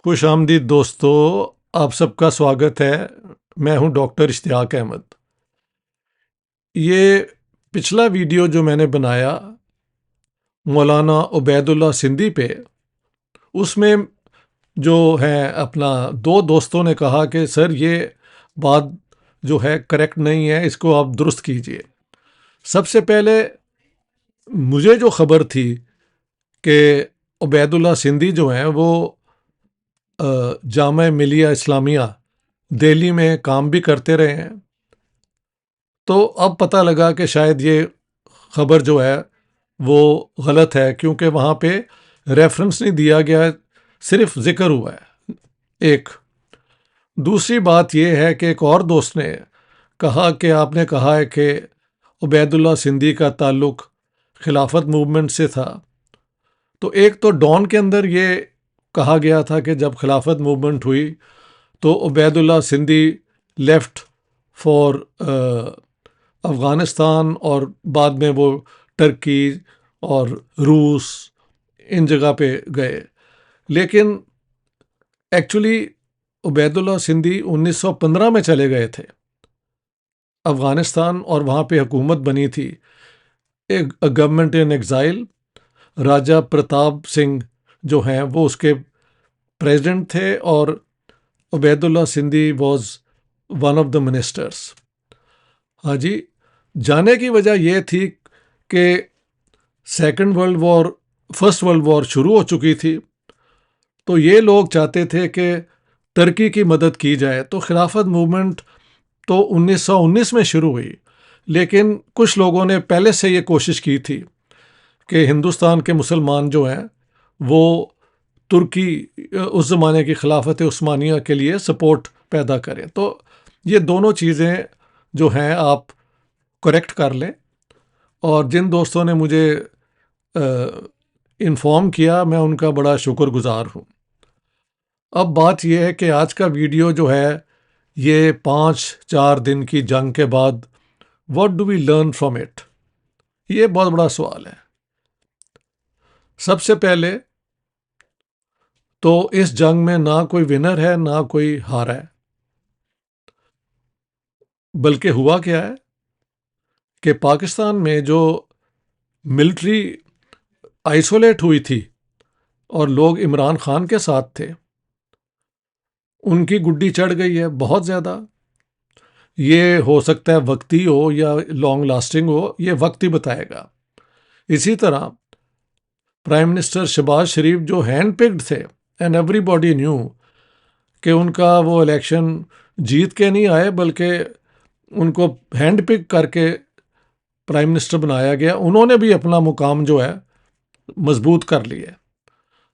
خوش آمدید دوستو، آپ سب کا سواگت ہے۔ میں ہوں ڈاکٹر اشتیاق احمد۔ یہ پچھلا ویڈیو جو میں نے بنایا مولانا عبید اللہ سندھی پہ، اس میں جو ہے اپنا دو دوستوں نے کہا کہ سر یہ بات جو ہے کریکٹ نہیں ہے، اس کو آپ درست کیجئے۔ سب سے پہلے مجھے جو خبر تھی کہ عبید اللہ سندھی جو ہیں وہ جامعہ ملیہ اسلامیہ دہلی میں کام بھی کرتے رہے ہیں، تو اب پتہ لگا کہ شاید یہ خبر جو ہے وہ غلط ہے، کیونکہ وہاں پہ ریفرنس نہیں دیا گیا، صرف ذکر ہوا ہے۔ ایک دوسری بات یہ ہے کہ ایک اور دوست نے کہا کہ آپ نے کہا ہے کہ عبید اللہ سندھی کا تعلق خلافت موومنٹ سے تھا، تو ایک تو ڈان کے اندر یہ کہا گیا تھا کہ جب خلافت موومنٹ ہوئی تو عبید اللہ سندھی لیفٹ فار افغانستان، اور بعد میں وہ ٹرکی اور روس ان جگہ پہ گئے، لیکن ایکچولی عبید اللہ سندھی 1915 میں چلے گئے تھے افغانستان، اور وہاں پہ حکومت بنی تھی ایک government in exile. Raja Pratap Singh جو ہیں وہ اس کے پریزیڈنٹ تھے، اور Ubaidullah Sindhi was one of the ministers. ہاں جی، جانے کی وجہ یہ تھی کہ فرسٹ ورلڈ وار شروع ہو چکی تھی، تو یہ لوگ چاہتے تھے کہ ترکی کی مدد کی جائے، تو خلافت موومنٹ تو 1919 میں شروع ہوئی، لیکن کچھ لوگوں نے پہلے سے یہ کوشش کی تھی کہ ہندوستان کے مسلمان جو ہیں وہ ترکی اس زمانے کی خلافت عثمانیہ کے لیے سپورٹ پیدا کریں۔ تو یہ دونوں چیزیں جو ہیں آپ کریکٹ کر لیں، اور جن دوستوں نے مجھے انفارم کیا میں ان کا بڑا شکر گزار ہوں۔ اب بات یہ ہے کہ آج کا ویڈیو جو ہے یہ 5-4 دن کی جنگ کے بعد what do we learn from it, یہ بہت بڑا سوال ہے۔ سب سے پہلے تو اس جنگ میں نہ کوئی ونر ہے نہ کوئی ہارا ہے، بلکہ ہوا کیا ہے کہ پاکستان میں جو ملٹری آئسولیٹ ہوئی تھی اور لوگ عمران خان کے ساتھ تھے، ان کی گڈی چڑھ گئی ہے بہت زیادہ۔ یہ ہو سکتا ہے وقتی ہو یا لانگ لاسٹنگ ہو، یہ وقت ہی بتائے گا۔ اسی طرح پرائم منسٹر شہباز شریف جو ہینڈ پکڈ تھے، اینڈ ایوری باڈی نیو کہ ان کا وہ الیکشن جیت کے نہیں آئے، بلکہ ان کو ہینڈ پک کر کے پرائم منسٹر بنایا گیا، انہوں نے بھی اپنا مقام جو ہے مضبوط کر لیا۔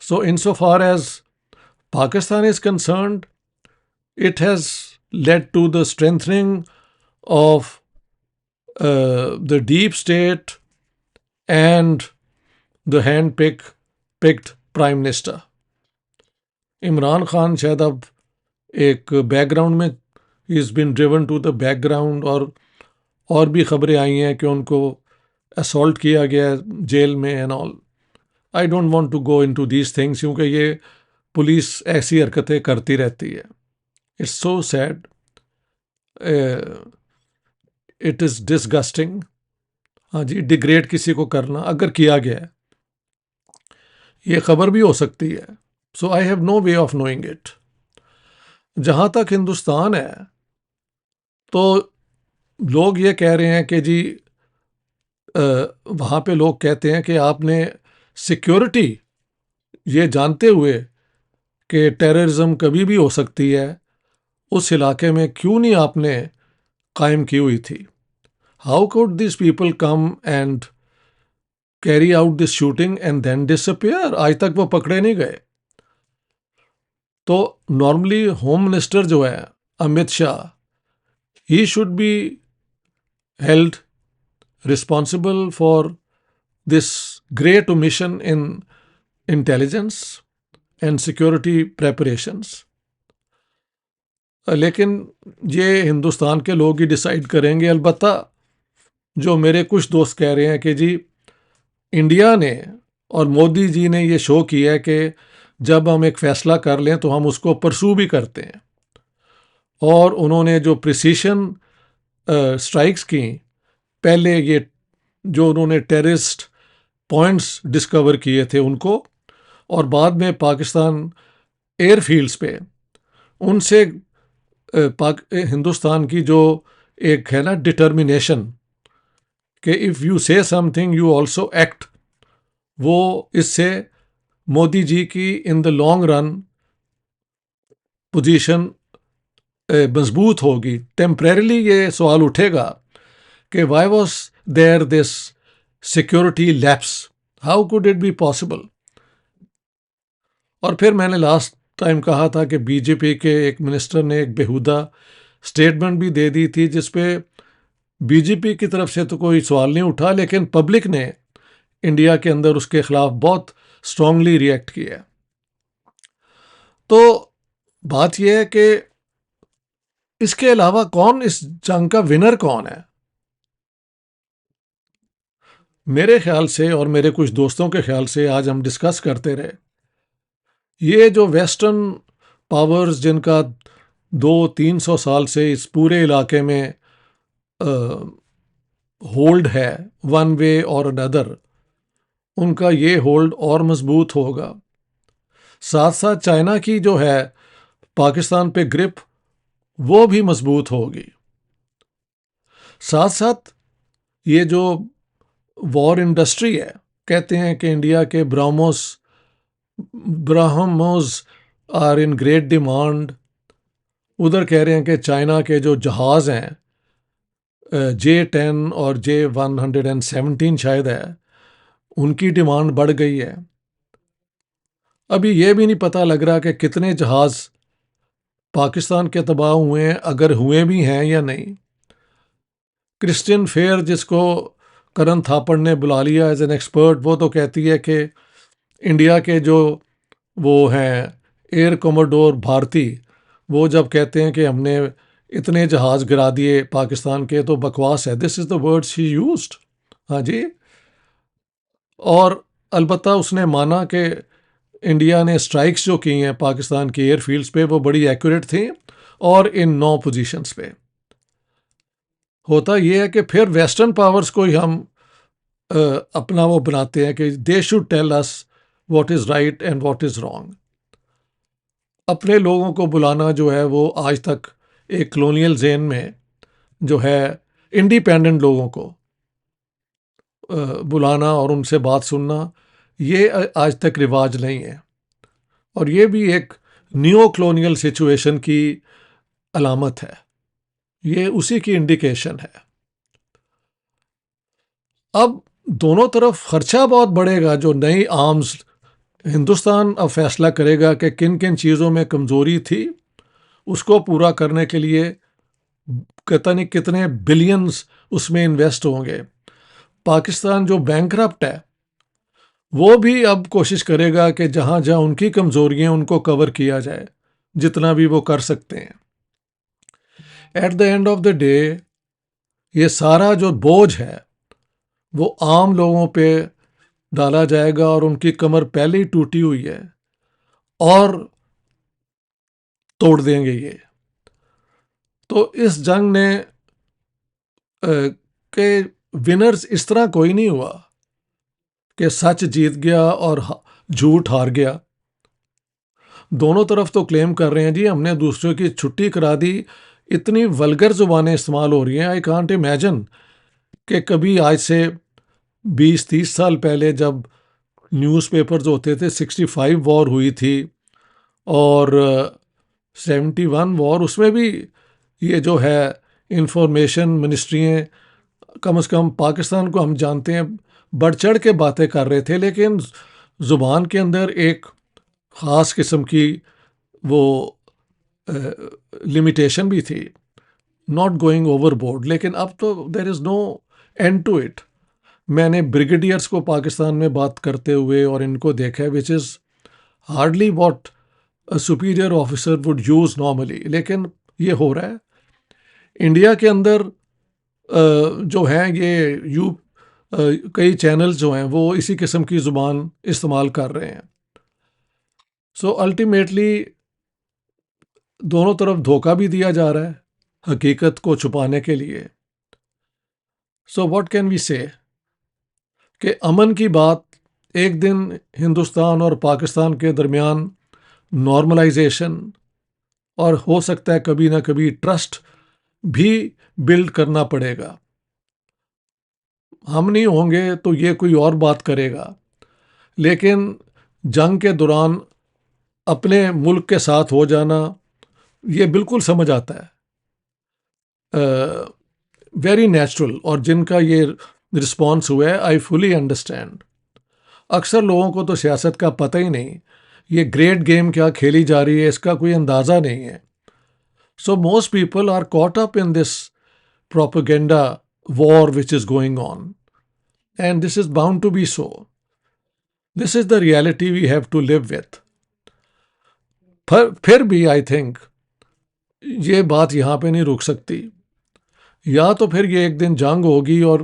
So in so far as Pakistan is concerned, it has led to the strengthening of the deep state and the hand-picked prime minister. Imran Khan شاید اب ایک بیک گراؤنڈ میں he has been driven to the background، اور بھی خبریں آئی ہیں کہ ان کو assault کیا گیا جیل میں and all. I don't want to go into these things کیونکہ یہ پولیس ایسی حرکتیں کرتی رہتی ہے۔ It's so sad. It is disgusting. ہاں جی، ڈیگریڈ کسی کو کرنا اگر کیا گیا ہے، یہ خبر بھی ہو سکتی ہے۔ So I have no way of knowing it. جہاں تک ہندوستان ہے تو لوگ یہ کہہ رہے ہیں کہ جی وہاں پہ لوگ کہتے ہیں کہ آپ نے سیکیورٹی یہ جانتے ہوئے کہ ٹیررزم کبھی بھی ہو سکتی ہے، اس علاقے میں کیوں نہیں آپ نے قائم کی ہوئی تھی؟ How could these people come and carry out this shooting and then disappear? آج تک وہ پکڑے نہیں گئے۔ تو نارملی ہوم منسٹر جو ہے Amit Shah, he should be held responsible for this great omission in intelligence and security preparations. لیکن یہ ہندوستان کے لوگ ہی ڈیسائیڈ کریں گے۔ البتہ جو میرے کچھ دوست کہہ رہے ہیں کہ جی انڈیا نے اور مودی جی نے یہ شو کیا ہے کہ جب ہم ایک فیصلہ کر لیں تو ہم اس کو پرسو بھی کرتے ہیں. اور انہوں نے جو پریسیشن اسٹرائکس کی پہلے، یہ جو انہوں نے ٹیررسٹ پوائنٹس ڈسکور کیے تھے ان کو، اور بعد میں پاکستان ایئر فیلڈز پہ ان سے ہندوستان کی جو ایک ہے نا ڈٹرمنیشن کہ اف یو سے some thing you also act, وہ اس سے مودی جی کی ان دا لانگ رن پوزیشن مضبوط ہوگی. ٹیمپریرلی یہ سوال اٹھے گا کہ why was there this security lapse, how could it be possible. اور پھر میں نے لاسٹ ٹائم کہا تھا کہ بی جے پی کے ایک منسٹر نے ایک بیہودہ اسٹیٹمنٹ بھی دے دی تھی جس پہ بی جے پی کی طرف سے تو کوئی سوال نہیں اٹھا، لیکن پبلک نے انڈیا کے اندر اس کے خلاف بہت اسٹرانگلی ریئیکٹ کیا. تو بات یہ ہے کہ اس کے علاوہ کون اس جنگ کا ونر کون ہے؟ میرے خیال سے اور میرے کچھ دوستوں کے خیال سے آج ہم ڈسکس کرتے رہے، یہ جو ویسٹرن پاورز جن کا 200-300 سال سے اس پورے علاقے میں ہولڈ ہے ون وے اور اندر، ان کا یہ ہولڈ اور مضبوط ہوگا. ساتھ ساتھ چائنا کی جو ہے پاکستان پہ گرپ وہ بھی مضبوط ہوگی. ساتھ ساتھ یہ جو وار انڈسٹری ہے، کہتے ہیں کہ انڈیا کے براہموز آر ان گریٹ ڈیمانڈ. ادھر کہہ رہے ہیں کہ چائنا کے جو جہاز ہیں J-10 اور J-117 شاید ہے، ان کی ڈیمانڈ بڑھ گئی ہے. ابھی یہ بھی نہیں پتہ لگ رہا کہ کتنے جہاز پاکستان کے تباہ ہوئے ہیں، اگر ہوئے بھی ہیں یا نہیں. کرسٹین فیئر جس کو کرن تھاپڑ نے بلا لیا ایز این ایکسپرٹ، وہ تو کہتی ہے کہ انڈیا کے جو وہ ہیں ایئر کوموڈور بھارتی، وہ جب کہتے ہیں کہ ہم نے اتنے جہاز گرا دیے پاکستان کے تو بکواس ہے. دس از دا ورڈ شی یوزڈ. ہاں جی. اور البتہ اس نے مانا کہ انڈیا نے اسٹرائکس جو کی ہیں پاکستان کے ایئر فیلڈز پہ وہ بڑی ایکوریٹ تھیں اور ان 9 پوزیشنز پہ. ہوتا یہ ہے کہ پھر ویسٹرن پاورز کو ہی ہم اپنا وہ بناتے ہیں کہ they should tell us what is right and what is wrong. اپنے لوگوں کو بلانا جو ہے وہ آج تک ایک کلونیل زین میں جو ہے انڈیپینڈنٹ لوگوں کو بلانا اور ان سے بات سننا، یہ آج تک رواج نہیں ہے. اور یہ بھی ایک نیو کلونیل سچویشن کی علامت ہے، یہ اسی کی انڈیکیشن ہے. اب دونوں طرف خرچہ بہت بڑھے گا. جو نئی آرمز ہندوستان اب فیصلہ کرے گا کہ کن کن چیزوں میں کمزوری تھی، اس کو پورا کرنے کے لیے پتہ نہیں کتنے بلینز اس میں انویسٹ ہوں گے. پاکستان جو بینکرپٹ ہے وہ بھی اب کوشش کرے گا کہ جہاں جہاں ان کی کمزوریاں ان کو کور کیا جائے جتنا بھی وہ کر سکتے ہیں. At the end of the day یہ سارا جو بوجھ ہے وہ عام لوگوں پہ ڈالا جائے گا، اور ان کی کمر پہلے ہی ٹوٹی ہوئی ہے اور توڑ دیں گے یہ. تو اس جنگ نے کہ ونرز اس طرح کوئی نہیں ہوا کہ سچ جیت گیا اور جھوٹ ہار گیا. دونوں طرف تو کلیم کر رہے ہیں جی ہم نے دوسروں کی چھٹی کرا دی. اتنی ولگر زبانیں استعمال ہو رہی ہیں، آئی کانٹ امیجن کہ کبھی آج سے 20-30 سال پہلے جب نیوز پیپرز ہوتے تھے 65 وار ہوئی تھی اور 71 وار، اس میں بھی یہ جو ہے انفارمیشن منسٹریاں کم از کم پاکستان کو ہم جانتے ہیں بڑھ چڑھ کے باتیں کر رہے تھے، لیکن زبان کے اندر ایک خاص قسم کی وہ لمیٹیشن بھی تھی، ناٹ گوئنگ اوور بورڈ. لیکن اب تو دیر از نو اینڈ ٹو اٹ. میں نے بریگیڈیئرس کو پاکستان میں بات کرتے ہوئے اور ان کو دیکھا which is hardly what superior officer would use normally, لیکن یہ ہو رہا ہے. انڈیا کے اندر جو ہیں یہ کئی چینلز جو ہیں وہ اسی قسم کی زبان استعمال کر رہے ہیں. سو الٹیمیٹلی دونوں طرف دھوکہ بھی دیا جا رہا ہے حقیقت کو چھپانے کے لیے. سو واٹ کین وی سے کہ امن کی بات ایک دن ہندوستان اور پاکستان کے درمیان نارملائزیشن اور ہو سکتا ہے کبھی نہ کبھی ٹرسٹ بھی بلڈ کرنا پڑے گا. ہم نہیں ہوں گے تو یہ کوئی اور بات کرے گا، لیکن جنگ کے دوران اپنے ملک کے ساتھ ہو جانا یہ بالکل سمجھ آتا ہے، ویری نیچرل. اور جن کا یہ رسپانس ہوا ہے آئی فلی انڈرسٹینڈ. اکثر لوگوں کو تو سیاست کا پتہ ہی نہیں، یہ گریٹ گیم کیا کھیلی جا رہی ہے اس کا کوئی اندازہ نہیں ہے. So most people are caught up in this propaganda war which is going on, and this is bound to be so. This is the reality we have to live with. پھر بھی I think یہ بات یہاں پہ نہیں رک سکتی. یا تو پھر یہ ایک دن جنگ ہوگی اور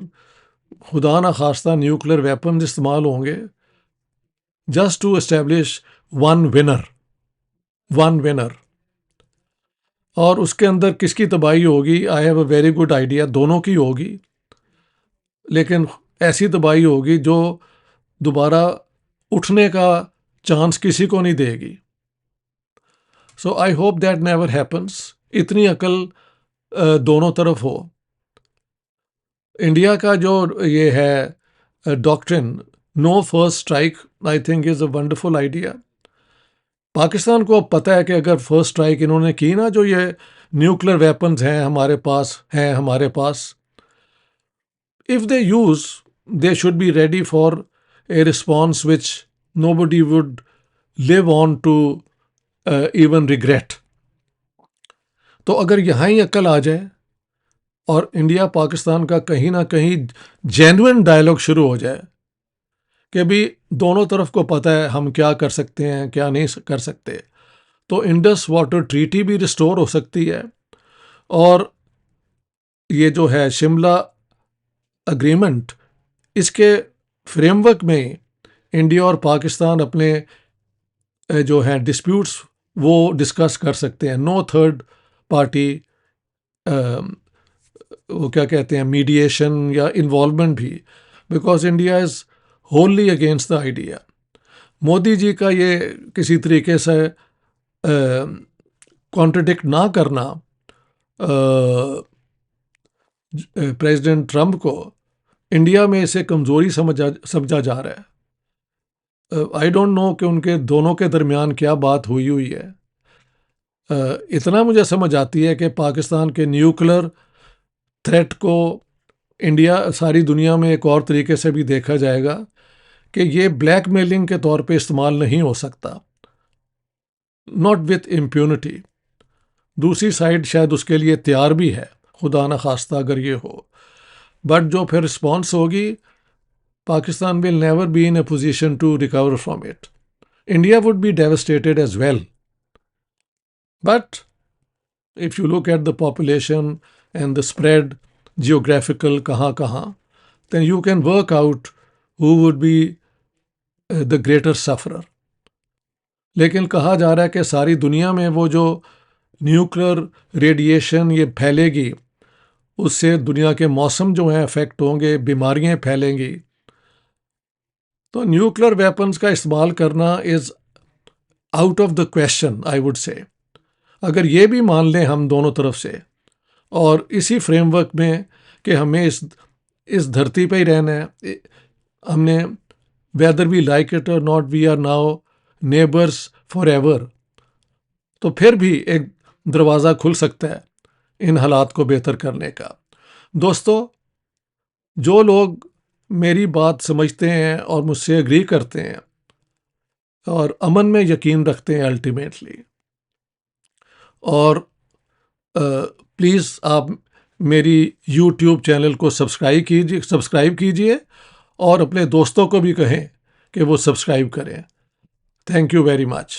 خدا نہ خواستہ نیوکلیر ویپنز استعمال ہوں گے just to establish one winner. اور اس کے اندر کس کی تباہی ہوگی؟ I have a very good idea, دونوں کی ہوگی، لیکن ایسی تباہی ہوگی جو دوبارہ اٹھنے کا چانس کسی کو نہیں دے گی. So I hope that never happens. اتنی عقل دونوں طرف ہو. انڈیا کا جو یہ ہے doctrine no first strike I think is a wonderful idea. Pakistan کو اب پتہ ہے کہ اگر فرسٹ اسٹرائک انہوں نے کی نا، جو یہ نیوکلیر ویپنز ہیں ہمارے پاس if they use they should be ready for a response which nobody would live on to even regret. تو اگر یہاں ہی عقل آ جائے اور انڈیا پاکستان کا کہیں نہ کہیں جینوئن ڈائلاگ شروع ہو جائے کہ بھی دونوں طرف کو پتہ ہے ہم کیا کر سکتے ہیں کیا نہیں کر سکتے، تو انڈس واٹر ٹریٹی بھی ریسٹور ہو سکتی ہے. اور یہ جو ہے شملہ اگریمنٹ، اس کے فریم ورک میں انڈیا اور پاکستان اپنے جو ہیں ڈسپیوٹس وہ ڈسکس کر سکتے ہیں. نو تھرڈ پارٹی وہ کیا کہتے ہیں میڈیشن یا انوالومنٹ بھی، because India is wholly against the idea. Modi ji کا یہ کسی طریقے سے کانٹرڈکٹ نہ کرنا پریزیڈنٹ ٹرمپ کو، انڈیا میں اسے کمزوری سمجھا جا رہا ہے. آئی ڈونٹ نو کہ ان کے دونوں کے درمیان کیا بات ہوئی ہے. اتنا مجھے سمجھ آتی ہے کہ پاکستان کے نیوکلر تھریٹ کو انڈیا ساری دنیا میں ایک اور طریقے سے بھی دیکھا جائے گا کہ یہ بلیک میلنگ کے طور پہ استعمال نہیں ہو سکتا، ناٹ وتھ امپیونٹی. دوسری سائڈ شاید اس کے لیے تیار بھی ہے، خدا نہ خواستہ اگر یہ ہو. بٹ جو پھر رسپانس ہوگی، Pakistan will never be in a position to recover from it. India would be devastated as well. But if you look at the population and the spread geographical کہاں then you can work out who would be the greater sufferer. لیکن کہا جا رہا ہے کہ ساری دنیا میں وہ جو نیوکلر ریڈیشن یہ پھیلے گی، اس سے دنیا کے موسم جو ہیں افیکٹ ہوں گے، بیماریاں پھیلیں گی. تو نیوکلر ویپنز کا استعمال کرنا is out of the question I would say. اگر یہ بھی مان لیں ہم دونوں طرف سے، اور اسی فریم ورک میں کہ ہمیں اس دھرتی پہ ہی رہنا ہے، ہم نے ویدر وی لائک اٹ اور not we are now neighbours forever ایور، تو پھر بھی ایک دروازہ کھل سکتا ہے ان حالات کو بہتر کرنے کا. دوستو، جو لوگ میری بات سمجھتے ہیں اور مجھ سے اگری کرتے ہیں اور امن میں یقین رکھتے ہیں الٹیمیٹلی، اور پلیز آپ میری یوٹیوب چینل کو سبسکرائب کیجئے اور اپنے دوستوں کو بھی کہیں کہ وہ سبسکرائب کریں. Thank you very much.